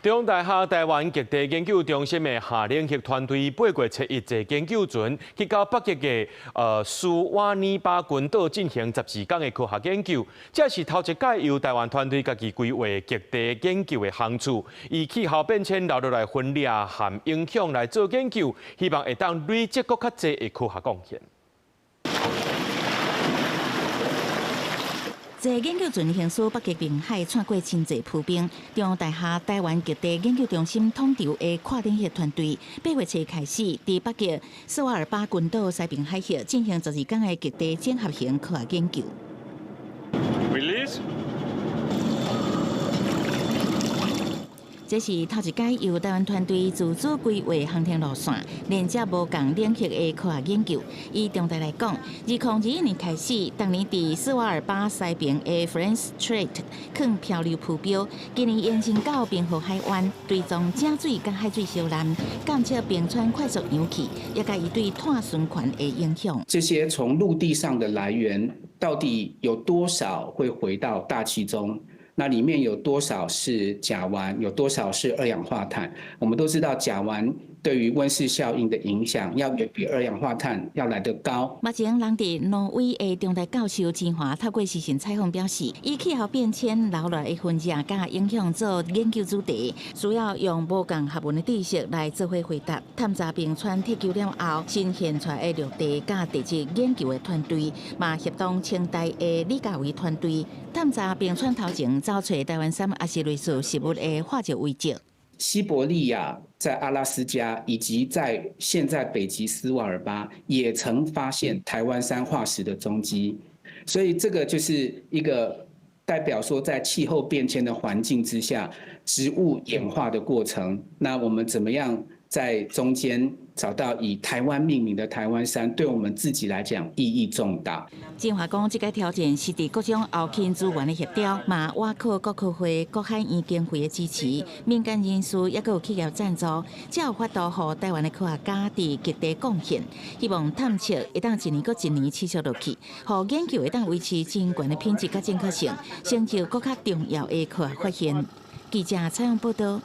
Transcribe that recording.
中大學台灣極地研究中心的夏令營團隊8月7日研究船去到北極的斯瓦尼巴群島進行12天的科學研究。這是頭一屆由台灣團隊家己規劃極地研究的航次，以氣候變遷留落來分裂和影響來做研究，希望會當累積更較濟的科學貢獻。這研究船行駛北極冰海，穿過真濟浮冰。中央大學台灣極地研究中心統籌的跨領域團隊，8月7日開始，佇北極斯瓦爾巴群島西邊海峽進行12天的極地整合型科學研究。Release。這是頭一屆由台灣團隊自主規劃航天路線，連接無共領域的科學研究。以中大來講，2021年開始，當年佇斯瓦爾巴西邊的 Franz Strait 放漂流浮標，今年延伸到冰河海灣，追蹤井水甲海水燒爛，監測冰川快速揚起，也甲伊對碳循環的影響。這些從陸地上的來源，到底有多少會回到大氣中？那裡面有多少是甲烷，有多少是二氧化碳？我們都知道甲烷對於溫室效應的影響要遠比二氧化碳要來得高。目前，人佇挪威的中大教授金華透過視訊採訪表示，以氣候變遷留落的分野甲影響做研究主題，需要用無共學問的知識來做伙回答。探查冰川鐵球了後，新現出的陸地甲地質研究的團隊，嘛協同清大的李家維團隊，探查冰川頭前找出台灣山阿斯瑞斯食物的化學遺跡。西伯利亞、在阿拉斯加以及在現在北極斯瓦爾巴，也曾發現台灣山化石的蹤跡，所以這個就是一個代表說，在氣候變遷的環境之下，植物演化的過程。那我們怎麼樣在中間找到以台灣命名的台灣山，對我們自己來講意義重大。金華講，這個挑戰是對各種後勤資源的協調，嘛挖靠國科會、國海研經會的支持，民間人士也有企業贊助，才有法度讓台灣的科學家佇極地貢獻。希望探測會當一年過一年持續落去，讓研究會當維持真懸的品質甲正確性，成就更較重要的科學發現。記者採訪報道。